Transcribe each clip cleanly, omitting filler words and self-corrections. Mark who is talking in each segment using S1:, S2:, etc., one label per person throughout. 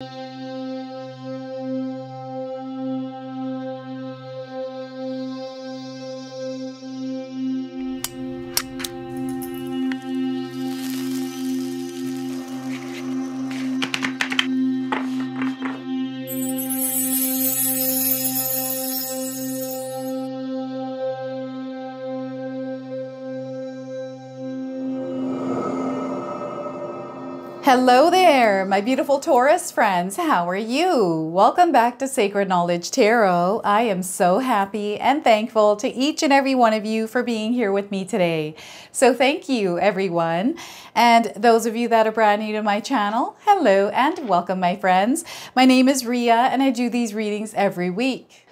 S1: Hello there, my beautiful Taurus friends. How are you? Welcome back to Sacred Knowledge Tarot. I am so happy and thankful to each and every one of you for being here with me today. So thank you, everyone. And those of you that are brand new to my channel, hello and welcome, my friends. My name is Ria and I do these readings every week.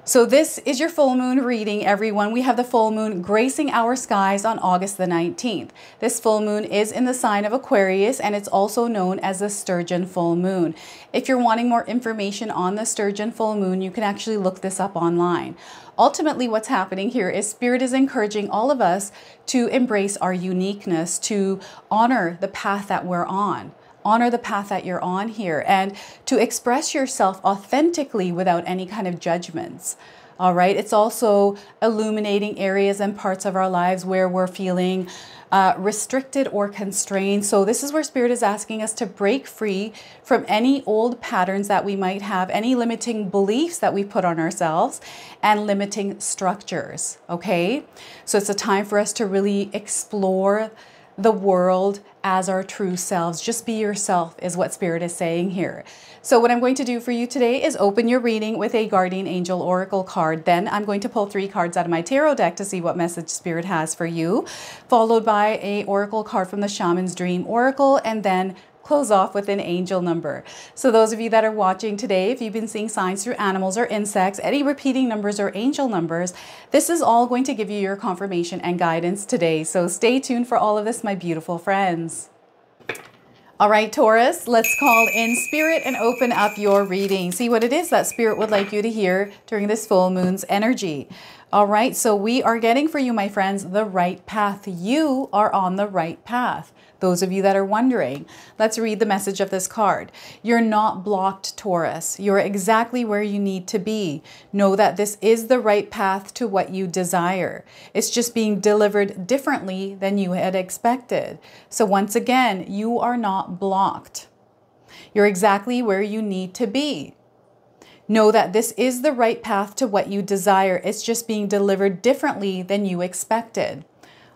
S1: So this is your full moon reading, everyone. We have the full moon gracing our skies on August the 19th. This full moon is in the sign of Aquarius, and it's also known as the Sturgeon full moon. If you're wanting more information on the Sturgeon full moon, you can actually look this up online. Ultimately, what's happening here is Spirit is encouraging all of us to embrace our uniqueness, to honor the path that we're on. Honor the path that you're on here and to express yourself authentically without any kind of judgments. All right. It's also illuminating areas and parts of our lives where we're feeling restricted or constrained. So this is where Spirit is asking us to break free from any old patterns that we might have, any limiting beliefs that we put on ourselves and limiting structures. Okay. So it's a time for us to really explore the world as our true selves. Just be yourself is what Spirit is saying here. So what I'm going to do for you today is open your reading with a Guardian Angel Oracle card. Then I'm going to pull 3 cards out of my tarot deck to see what message Spirit has for you, followed by a Oracle card from the Shaman's Dream Oracle, and then close off with an angel number. So those of you that are watching today, if you've been seeing signs through animals or insects, any repeating numbers or angel numbers, this is all going to give you your confirmation and guidance today. So stay tuned for all of this, my beautiful friends. All right, Taurus, let's call in Spirit and open up your reading. See what it is that Spirit would like you to hear during this full moon's energy. All right, so we are getting for you, my friends, the right path. You are on the right path. Those of you that are wondering, let's read the message of this card. You're not blocked, Taurus. You're exactly where you need to be. Know that this is the right path to what you desire. It's just being delivered differently than you had expected. So once again, you are not blocked. You're exactly where you need to be. Know that this is the right path to what you desire. It's just being delivered differently than you expected.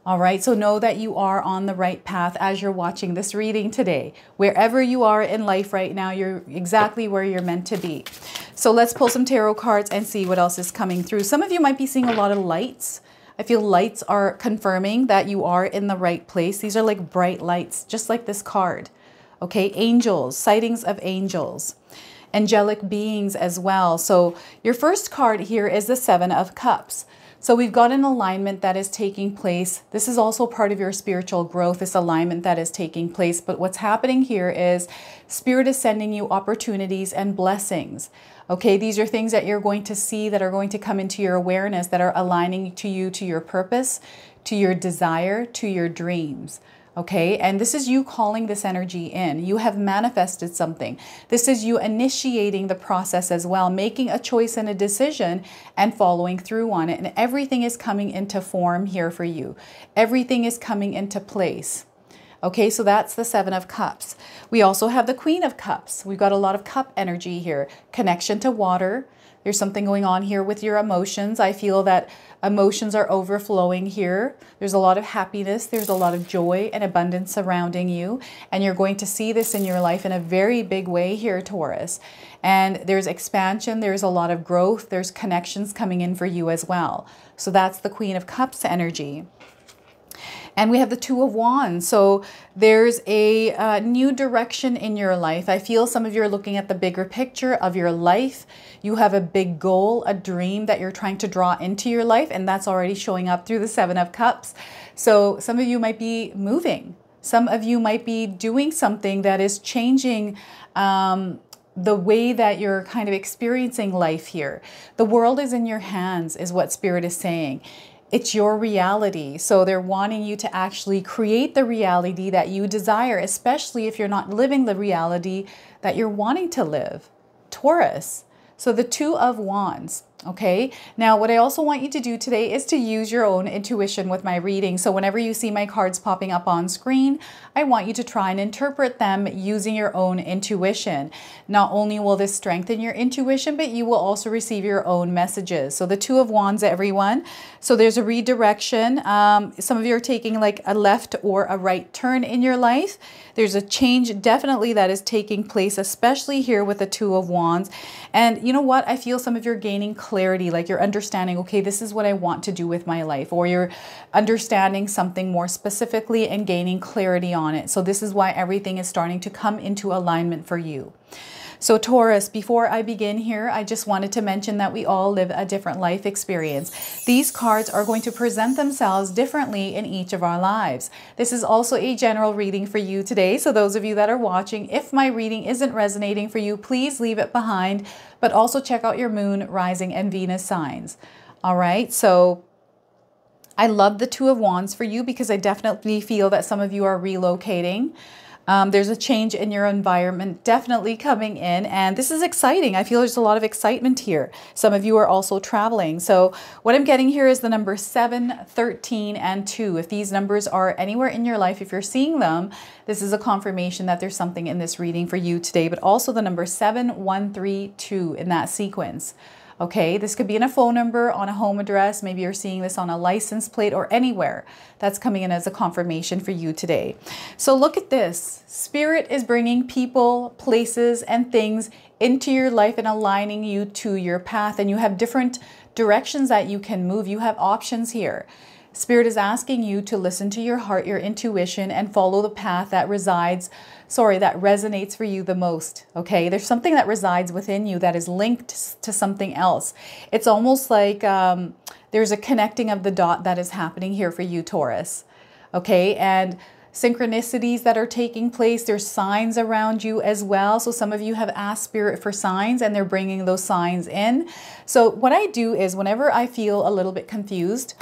S1: All right, so know that you are on the right path as you're watching this reading today. Wherever you are in life right now, you're exactly where you're meant to be. So let's pull some tarot cards and see what else is coming through. Some of you might be seeing a lot of lights. I feel lights are confirming that you are in the right place. These are like bright lights, just like this card. Okay, angels, sightings of angels. Angelic beings as well. So your first card here is the 7 of Cups. So we've got an alignment that is taking place. This is also part of your spiritual growth, this alignment that is taking place. But what's happening here is Spirit is sending you opportunities and blessings. Okay, these are things that you're going to see that are going to come into your awareness that are aligning to you, to your purpose, to your desire, to your dreams. Okay, and this is you calling this energy in. You have manifested something. This is you initiating the process as well, making a choice and a decision and following through on it. And everything is coming into form here for you. Everything is coming into place. Okay, so that's the 7 of Cups. We also have the Queen of Cups. We've got a lot of cup energy here. Connection to water. There's something going on here with your emotions. I feel that emotions are overflowing here. There's a lot of happiness. There's a lot of joy and abundance surrounding you. And you're going to see this in your life in a very big way here, Taurus. And there's expansion. There's a lot of growth. There's connections coming in for you as well. So that's the Queen of Cups energy. And we have the 2 of Wands. So there's a new direction in your life. I feel some of you are looking at the bigger picture of your life. You have a big goal, a dream that you're trying to draw into your life. And that's already showing up through the 7 of Cups. So some of you might be moving. Some of you might be doing something that is changing the way that you're kind of experiencing life here. The world is in your hands, is what Spirit is saying. It's your reality. So they're wanting you to actually create the reality that you desire, especially if you're not living the reality that you're wanting to live, Taurus. So the Two of Wands. Okay, now what I also want you to do today is to use your own intuition with my reading. So whenever you see my cards popping up on screen, I want you to try and interpret them using your own intuition. Not only will this strengthen your intuition, but you will also receive your own messages. So the Two of Wands, everyone. So there's a redirection. Some of you are taking like a left or a right turn in your life. There's a change definitely that is taking place, especially here with the Two of Wands. And you know what? I feel some of you are gaining clarity, like you're understanding, okay, this is what I want to do with my life, or you're understanding something more specifically and gaining clarity on it. So this is why everything is starting to come into alignment for you. So Taurus, before I begin here, I just wanted to mention that we all live a different life experience. These cards are going to present themselves differently in each of our lives. This is also a general reading for you today. So those of you that are watching, if my reading isn't resonating for you, please leave it behind, but also check out your moon, rising, and Venus signs. All right, so I love the Two of Wands for you because I definitely feel that some of you are relocating. There's a change in your environment definitely coming in, and this is exciting. I feel there's a lot of excitement here. Some of you are also traveling. So what I'm getting here is the number 7, 13, and 2. If these numbers are anywhere in your life, if you're seeing them, this is a confirmation that there's something in this reading for you today, but also the number 7, 1, 3, 2 in that sequence. Okay, this could be in a phone number, on a home address. Maybe you're seeing this on a license plate or anywhere. That's coming in as a confirmation for you today. So look at this. Spirit is bringing people, places, and things into your life and aligning you to your path. And you have different directions that you can move. You have options here. Spirit is asking you to listen to your heart, your intuition, and follow the path that that resonates for you the most. Okay, there's something that resides within you that is linked to something else. It's almost like there's a connecting of the dot that is happening here for you, Taurus. Okay, and synchronicities that are taking place. There's signs around you as well. So some of you have asked Spirit for signs and they're bringing those signs in. So what I do is whenever I feel a little bit confused,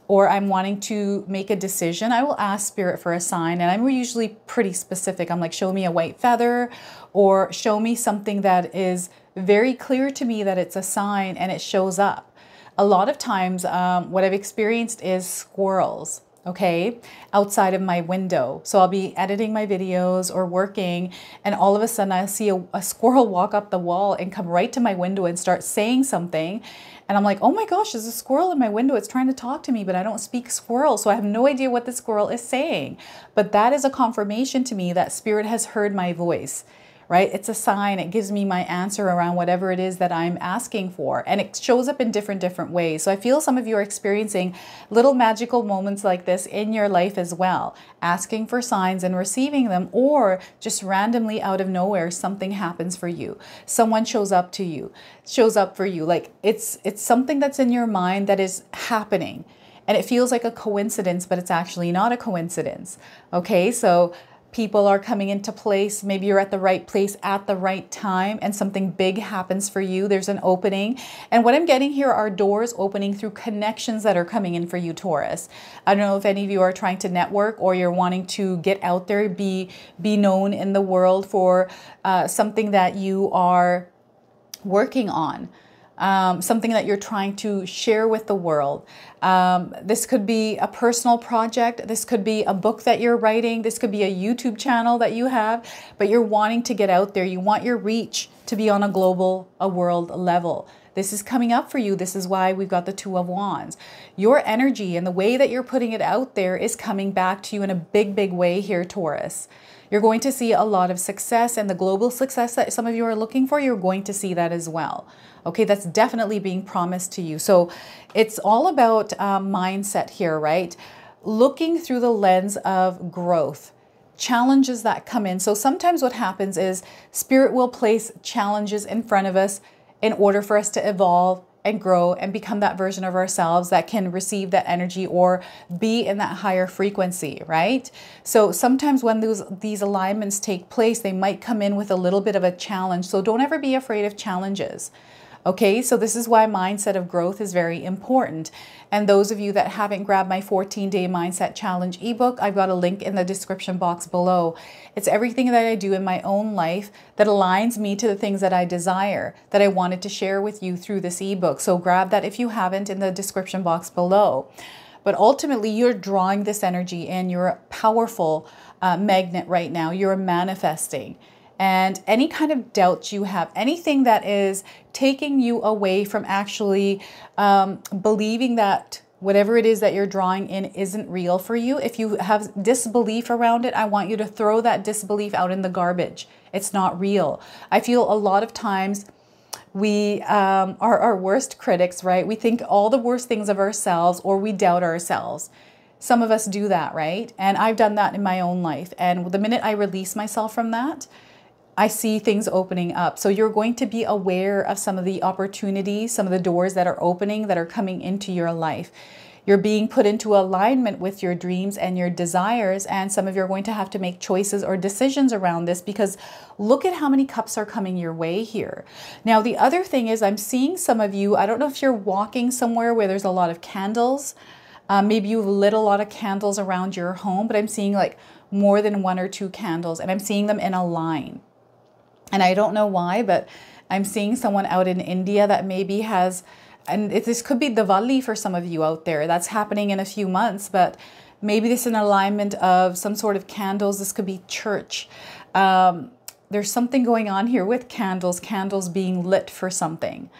S1: or I'm wanting to make a decision, I will ask Spirit for a sign. And I'm usually pretty specific. I'm like, show me a white feather, or show me something that is very clear to me that it's a sign, and it shows up. A lot of times what I've experienced is squirrels, okay, outside of my window. So I'll be editing my videos or working, and all of a sudden I see a squirrel walk up the wall and come right to my window and start saying something. And I'm like, oh my gosh, there's a squirrel in my window. It's trying to talk to me, but I don't speak squirrel. So I have no idea what the squirrel is saying. But that is a confirmation to me that Spirit has heard my voice, right? It's a sign. It gives me my answer around whatever it is that I'm asking for. And it shows up in different ways. So I feel some of you are experiencing little magical moments like this in your life as well. Asking for signs and receiving them, or just randomly out of nowhere, something happens for you. Someone shows up for you. Like it's something that's in your mind that is happening. And it feels like a coincidence, but it's actually not a coincidence. Okay, so people are coming into place. Maybe you're at the right place at the right time and something big happens for you. There's an opening. And what I'm getting here are doors opening through connections that are coming in for you, Taurus. I don't know if any of you are trying to network, or you're wanting to get out there, be known in the world for something that you are working on. Something that you're trying to share with the world. This could be a personal project. This could be a book that you're writing. This could be a YouTube channel that you have, but you're wanting to get out there. You want your reach to be on a world level. This is coming up for you. This is why we've got the Two of Wands. Your energy and the way that you're putting it out there is coming back to you in a big way here, Taurus. You're going to see a lot of success, and the global success that some of you are looking for, you're going to see that as well. Okay, that's definitely being promised to you. So it's all about mindset here, right? Looking through the lens of growth, challenges that come in. So sometimes what happens is Spirit will place challenges in front of us in order for us to evolve and grow and become that version of ourselves that can receive that energy or be in that higher frequency, right? So sometimes when these alignments take place, they might come in with a little bit of a challenge. So don't ever be afraid of challenges. Okay, so this is why mindset of growth is very important. And those of you that haven't grabbed my 14-day mindset challenge ebook, I've got a link in the description box below. It's everything that I do in my own life that aligns me to the things that I desire, that I wanted to share with you through this ebook. So grab that if you haven't in the description box below. But ultimately, you're drawing this energy and you're a powerful magnet right now. You're manifesting. And any kind of doubts you have, anything that is taking you away from actually believing that whatever it is that you're drawing in isn't real for you, if you have disbelief around it, I want you to throw that disbelief out in the garbage. It's not real. I feel a lot of times we are our worst critics, right? We think all the worst things of ourselves, or we doubt ourselves. Some of us do that, right? And I've done that in my own life. And the minute I release myself from that, I see things opening up. So you're going to be aware of some of the opportunities, some of the doors that are opening, that are coming into your life. You're being put into alignment with your dreams and your desires. And some of you are going to have to make choices or decisions around this, because look at how many cups are coming your way here. Now, the other thing is I'm seeing some of you, I don't know if you're walking somewhere where there's a lot of candles. Maybe you've lit a lot of candles around your home, but I'm seeing like more than 1 or 2 candles, and I'm seeing them in a line. And I don't know why, but I'm seeing someone out in India that maybe has, and this could be Diwali for some of you out there. That's happening in a few months, but maybe this is an alignment of some sort of candles. This could be church. There's something going on here with candles, candles being lit for something.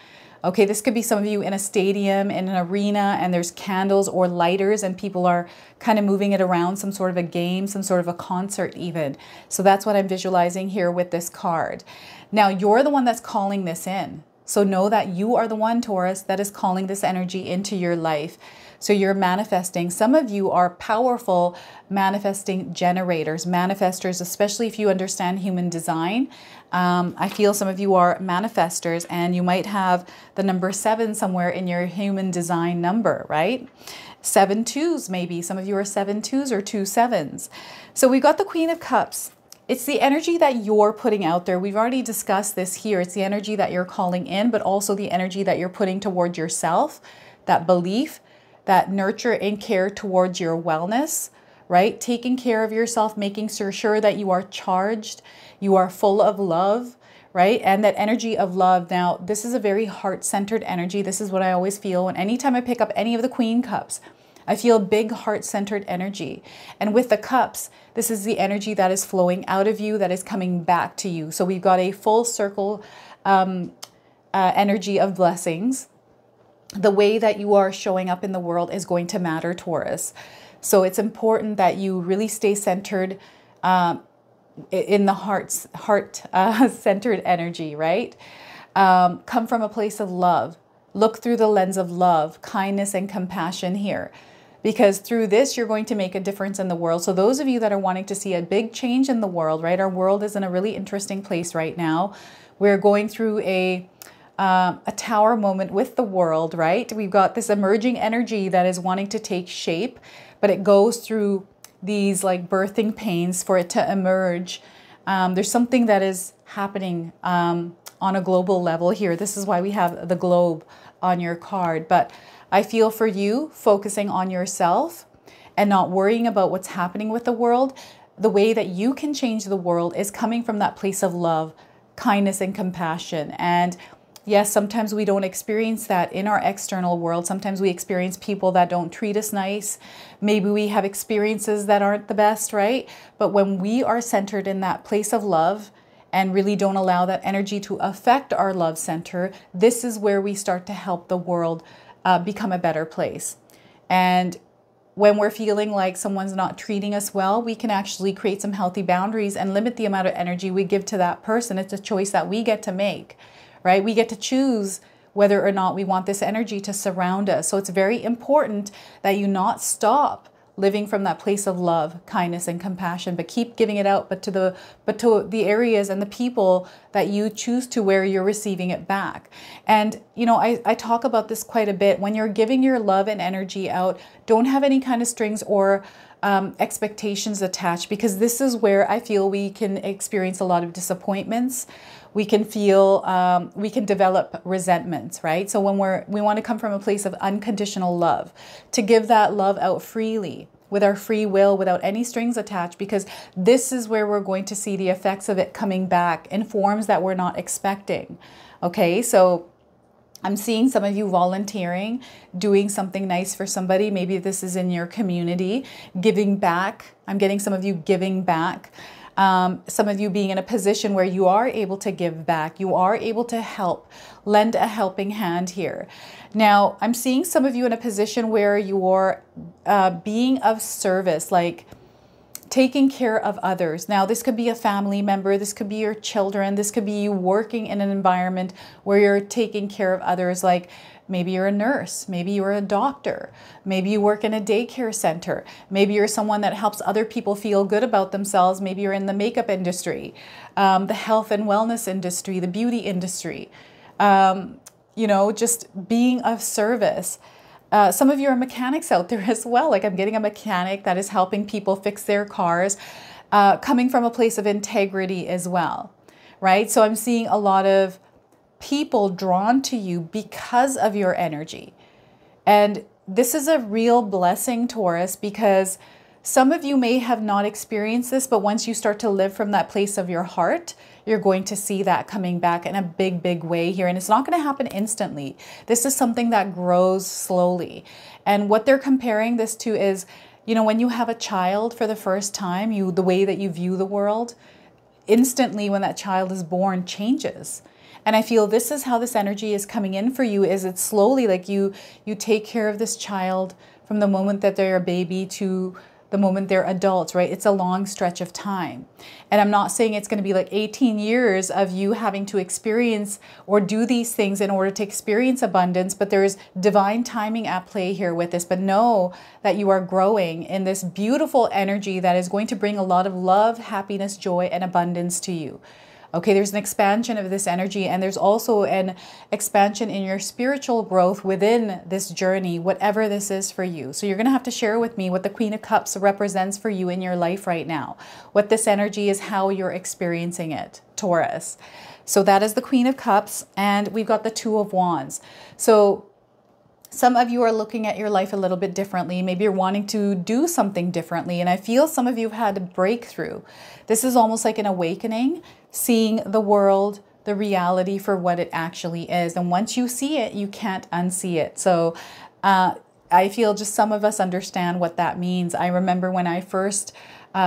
S1: Okay, this could be some of you in a stadium, in an arena, and there's candles or lighters, and people are kind of moving it around, some sort of a game, some sort of a concert even. So that's what I'm visualizing here with this card. Now, you're the one that's calling this in. So know that you are the one, Taurus, that is calling this energy into your life. So you're manifesting. Some of you are powerful manifesting generators, manifestors, especially if you understand human design. I feel some of you are manifestors, and you might have the number 7 somewhere in your human design number, right? 7 2s maybe. Some of you are 7 2s or 2 7s. So we've got the Queen of Cups. It's the energy that you're putting out there. We've already discussed this here. It's the energy that you're calling in, but also the energy that you're putting toward yourself, that belief, that nurture and care towards your wellness, right? Taking care of yourself, making sure that you are charged, you are full of love, right? And that energy of love. Now, this is a very heart-centered energy. This is what I always feel. And anytime I pick up any of the Queen Cups, I feel big heart-centered energy. And with the cups, this is the energy that is flowing out of you, that is coming back to you. So we've got a full circle energy of blessings. The way that you are showing up in the world is going to matter, Taurus. So it's important that you really stay centered in the heart-centered energy, right? Come from a place of love. Look through the lens of love, kindness, and compassion here. Because through this, you're going to make a difference in the world. So those of you that are wanting to see a big change in the world, right? Our world is in a really interesting place right now. We're going through a tower moment with the world, right? We've got this emerging energy that is wanting to take shape, but it goes through these like birthing pains for it to emerge. There's something that is happening on a global level here. This is why we have the globe on your card. But I feel for you, focusing on yourself and not worrying about what's happening with the world, the way that you can change the world is coming from that place of love, kindness, and compassion. And yes, sometimes we don't experience that in our external world. Sometimes we experience people that don't treat us nice. Maybe we have experiences that aren't the best, right? But when we are centered in that place of love and really don't allow that energy to affect our love center, this is where we start to help the world become a better place. And when we're feeling like someone's not treating us well, we can actually create some healthy boundaries and limit the amount of energy we give to that person. It's a choice that we get to make, right? We get to choose whether or not we want this energy to surround us. So it's very important that you not stop living from that place of love, kindness, and compassion, but keep giving it out, but to the areas and the people that you choose to, where you're receiving it back. And, you know, I talk about this quite a bit. When you're giving your love and energy out, don't have any kind of strings or expectations attached, because this is where I feel we can experience a lot of disappointments. We can feel, we can develop resentments, right? So when we want to come from a place of unconditional love, to give that love out freely with our free will, without any strings attached, because this is where we're going to see the effects of it coming back in forms that we're not expecting. Okay, so I'm seeing some of you volunteering, doing something nice for somebody. Maybe this is in your community, giving back. I'm getting some of you giving back. Some of you being in a position where you are able to give back. You are able to help, lend a helping hand here. Now, I'm seeing some of you in a position where you're being of service, like taking care of others. Now, this could be a family member, this could be your children, this could be you working in an environment where you're taking care of others, like maybe you're a nurse, maybe you're a doctor, maybe you work in a daycare center, maybe you're someone that helps other people feel good about themselves, maybe you're in the makeup industry, the health and wellness industry, the beauty industry, you know, just being of service. Some of you are mechanics out there as well. Like I'm getting a mechanic that is helping people fix their cars, coming from a place of integrity as well, right? So I'm seeing a lot of people drawn to you because of your energy. And this is a real blessing, Taurus, because some of you may have not experienced this, but once you start to live from that place of your heart, you're going to see that coming back in a big, big way here. And it's not going to happen instantly. This is something that grows slowly. And what they're comparing this to is, you know, when you have a child for the first time, the way that you view the world, instantly when that child is born changes. And I feel this is how this energy is coming in for you, is it's slowly like you take care of this child from the moment that they're a baby to the moment they're adults, right? It's a long stretch of time. And I'm not saying it's going to be like 18 years of you having to experience or do these things in order to experience abundance, but there's divine timing at play here with this. But know that you are growing in this beautiful energy that is going to bring a lot of love, happiness, joy, and abundance to you. Okay, there's an expansion of this energy, and there's also an expansion in your spiritual growth within this journey, whatever this is for you. So you're going to have to share with me what the Queen of Cups represents for you in your life right now. What this energy is, how you're experiencing it, Taurus. So that is the Queen of Cups, and we've got the Two of Wands. So some of you are looking at your life a little bit differently. Maybe you're wanting to do something differently. And I feel some of you have had a breakthrough. This is almost like an awakening, seeing the world, the reality for what it actually is. And once you see it, you can't unsee it. So I feel just some of us understand what that means. I remember when I first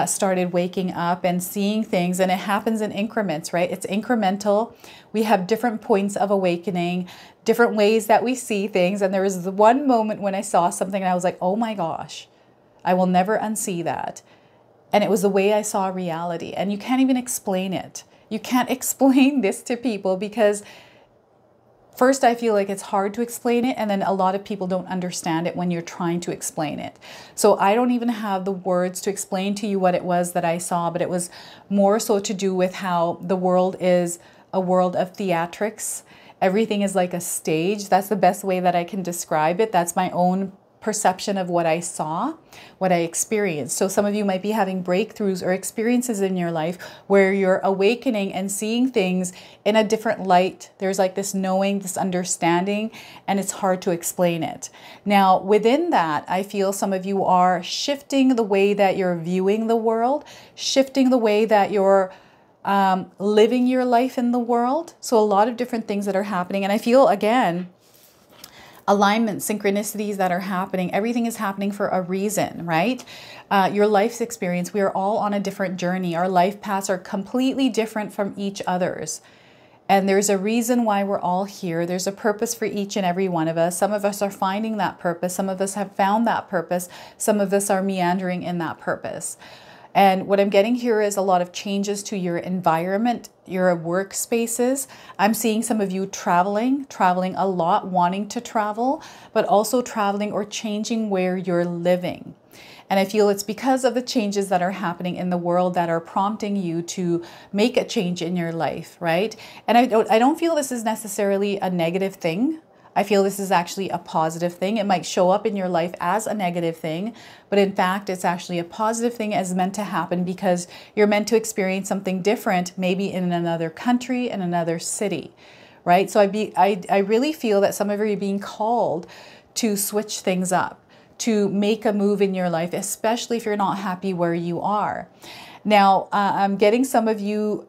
S1: started waking up and seeing things, and it happens in increments, right? It's incremental. We have different points of awakening, different ways that we see things. And there was the one moment when I saw something and I was like, oh my gosh, I will never unsee that. And it was the way I saw reality. And you can't even explain it. You can't explain this to people because first, I feel like it's hard to explain it, and then a lot of people don't understand it when you're trying to explain it. So I don't even have the words to explain to you what it was that I saw, but it was more so to do with how the world is a world of theatrics. Everything is like a stage. That's the best way that I can describe it. That's my own perception of what I saw, what I experienced. So some of you might be having breakthroughs or experiences in your life where you're awakening and seeing things in a different light. There's like this knowing, this understanding, and it's hard to explain it. Now, within that, I feel some of you are shifting the way that you're viewing the world, shifting the way that you're living your life in the world. So a lot of different things that are happening. And I feel, again, alignment, synchronicities that are happening. Everything is happening for a reason, right? Your life's experience, we are all on a different journey. Our life paths are completely different from each other's. And there's a reason why we're all here. There's a purpose for each and every one of us. Some of us are finding that purpose. Some of us have found that purpose. Some of us are meandering in that purpose. And what I'm getting here is a lot of changes to your environment, your workspaces. I'm seeing some of you traveling a lot, wanting to travel, but also traveling or changing where you're living. And I feel it's because of the changes that are happening in the world that are prompting you to make a change in your life, right? And I don't feel this is necessarily a negative thing. I feel this is actually a positive thing. It might show up in your life as a negative thing, but in fact, it's actually a positive thing as meant to happen because you're meant to experience something different, maybe in another country, in another city, right? So I really feel that some of you are being called to switch things up, to make a move in your life, especially if you're not happy where you are. Now, I'm getting some of you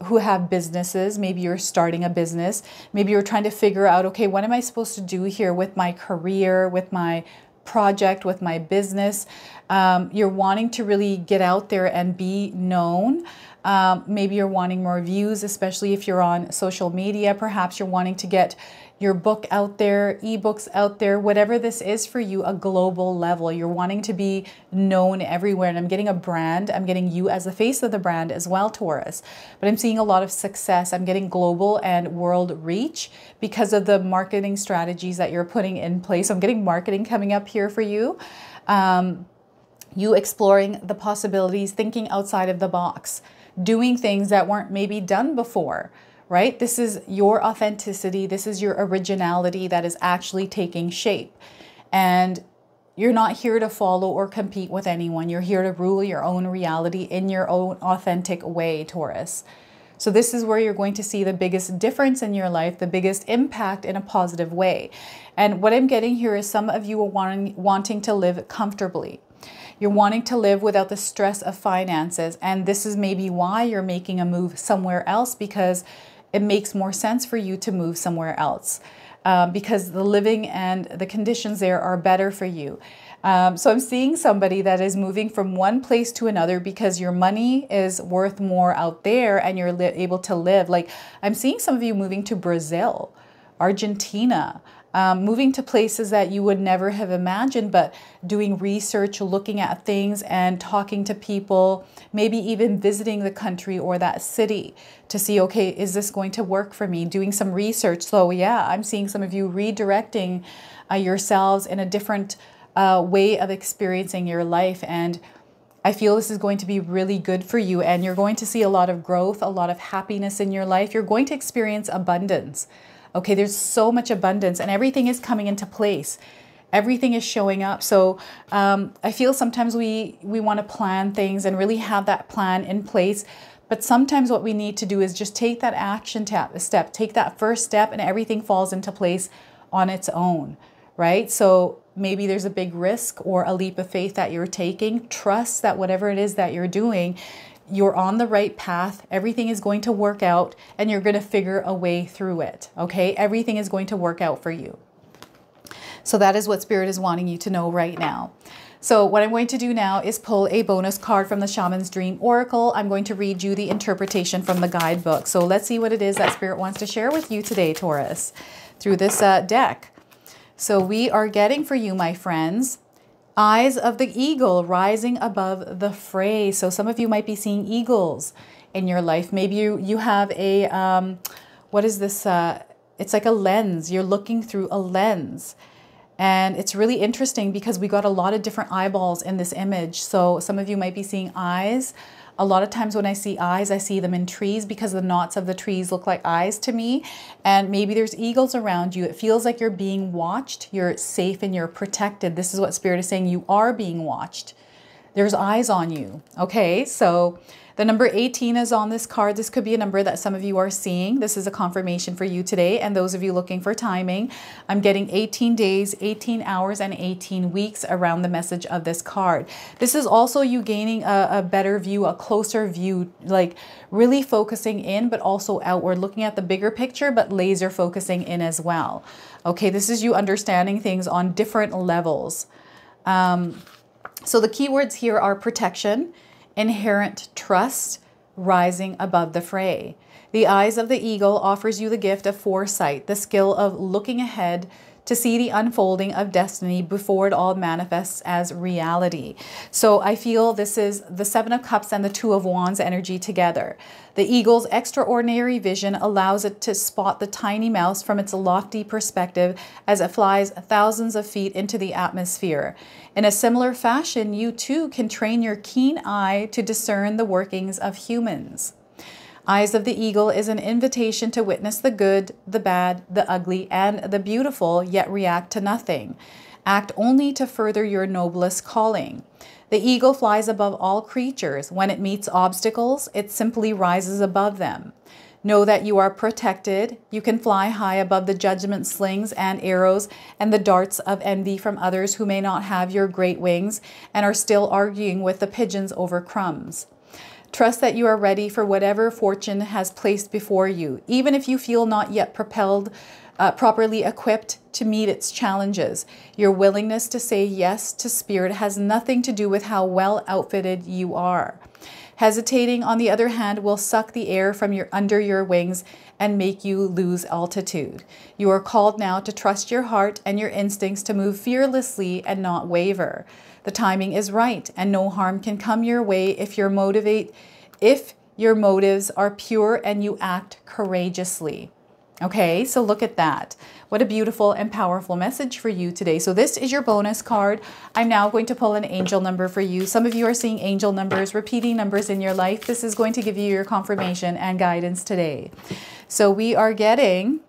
S1: who have businesses. Maybe you're starting a business. Maybe you're trying to figure out, okay, what am I supposed to do here with my career, with my project, with my business? You're wanting to really get out there and be known. Maybe you're wanting more views, especially if you're on social media. Perhaps you're wanting to get your book out there, ebooks out there, whatever this is for you, a global level. You're wanting to be known everywhere. And I'm getting a brand. I'm getting you as the face of the brand as well, Taurus. But I'm seeing a lot of success. I'm getting global and world reach because of the marketing strategies that you're putting in place. I'm getting marketing coming up here for you. You exploring the possibilities, thinking outside of the box, doing things that weren't maybe done before. Right? This is your authenticity. This is your originality that is actually taking shape. And you're not here to follow or compete with anyone. You're here to rule your own reality in your own authentic way, Taurus. So this is where you're going to see the biggest difference in your life, the biggest impact in a positive way. And what I'm getting here is some of you are wanting to live comfortably. You're wanting to live without the stress of finances. And this is maybe why you're making a move somewhere else, because it makes more sense for you to move somewhere else because the living and the conditions there are better for you. So I'm seeing somebody that is moving from one place to another because your money is worth more out there and you're able to live. Like I'm seeing some of you moving to Brazil, Argentina, moving to places that you would never have imagined, but doing research, looking at things and talking to people, maybe even visiting the country or that city to see, okay, is this going to work for me? Doing some research. So yeah, I'm seeing some of you redirecting yourselves in a different way of experiencing your life. And I feel this is going to be really good for you. And you're going to see a lot of growth, a lot of happiness in your life. You're going to experience abundance. Okay, there's so much abundance and everything is coming into place. Everything is showing up. So I feel sometimes we want to plan things and really have that plan in place. But sometimes what we need to do is just take that action step, take that first step and everything falls into place on its own, right? So maybe there's a big risk or a leap of faith that you're taking. Trust that whatever it is that you're doing, you're on the right path. Everything is going to work out and you're going to figure a way through it. Okay. Everything is going to work out for you. So that is what Spirit is wanting you to know right now. So what I'm going to do now is pull a bonus card from the Shaman's Dream Oracle. I'm going to read you the interpretation from the guidebook. So let's see what it is that Spirit wants to share with you today, Taurus, through this deck. So we are getting for you, my friends, eyes of the eagle rising above the fray. So some of you might be seeing eagles in your life. Maybe you have a, what is this? It's like a lens. You're looking through a lens. And it's really interesting because we got a lot of different eyeballs in this image. So some of you might be seeing eyes. A lot of times when I see eyes, I see them in trees because the knots of the trees look like eyes to me. And maybe there's eagles around you. It feels like you're being watched. You're safe and you're protected. This is what Spirit is saying. You are being watched. There's eyes on you. Okay, so the number 18 is on this card. This could be a number that some of you are seeing. This is a confirmation for you today. And those of you looking for timing, I'm getting 18 days, 18 hours, and 18 weeks around the message of this card. This is also you gaining a better view, a closer view, like really focusing in, but also outward, looking at the bigger picture, but laser focusing in as well. Okay, this is you understanding things on different levels. So the keywords here are protection, inherent trust, rising above the fray. The eyes of the eagle offers you the gift of foresight, the skill of looking ahead to see the unfolding of destiny before it all manifests as reality. So I feel this is the Seven of Cups and the Two of Wands energy together. The eagle's extraordinary vision allows it to spot the tiny mouse from its lofty perspective as it flies thousands of feet into the atmosphere. In a similar fashion, you too can train your keen eye to discern the workings of humans. Eyes of the Eagle is an invitation to witness the good, the bad, the ugly, and the beautiful, yet react to nothing. Act only to further your noblest calling. The eagle flies above all creatures. When it meets obstacles, it simply rises above them. Know that you are protected. You can fly high above the judgment slings and arrows and the darts of envy from others who may not have your great wings and are still arguing with the pigeons over crumbs. Trust that you are ready for whatever fortune has placed before you, even if you feel not yet propelled, properly equipped to meet its challenges. Your willingness to say yes to spirit has nothing to do with how well outfitted you are. Hesitating, on the other hand, will suck the air from under your wings and make you lose altitude. You are called now to trust your heart and your instincts to move fearlessly and not waver. The timing is right, and no harm can come your way if your motives are pure and you act courageously. Okay, so look at that. What a beautiful and powerful message for you today. So this is your bonus card. I'm now going to pull an angel number for you. Some of you are seeing angel numbers, repeating numbers in your life. This is going to give you your confirmation and guidance today. So we are getting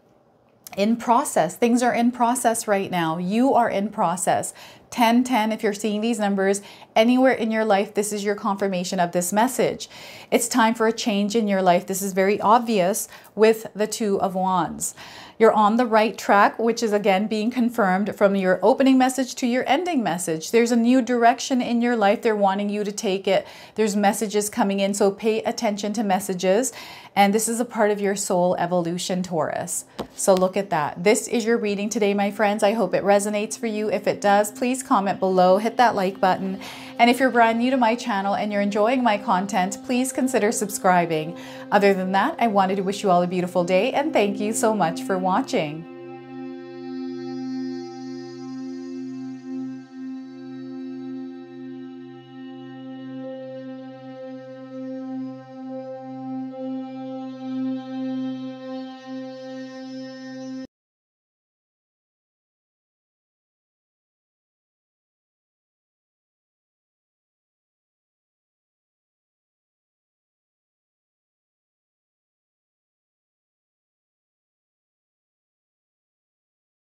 S1: in process. Things are in process right now. You are in process. 1010, if you're seeing these numbers anywhere in your life, this is your confirmation of this message. It's time for a change in your life. This is very obvious with the Two of Wands. You're on the right track, which is again being confirmed from your opening message to your ending message. There's a new direction in your life. They're wanting you to take it. There's messages coming in, so pay attention to messages. And this is a part of your soul evolution, Taurus. So look at that. This is your reading today, my friends. I hope it resonates for you. If it does, please comment below, hit that like button. And if you're brand new to my channel and you're enjoying my content, please consider subscribing. Other than that, I wanted to wish you all a beautiful day and thank you so much for watching.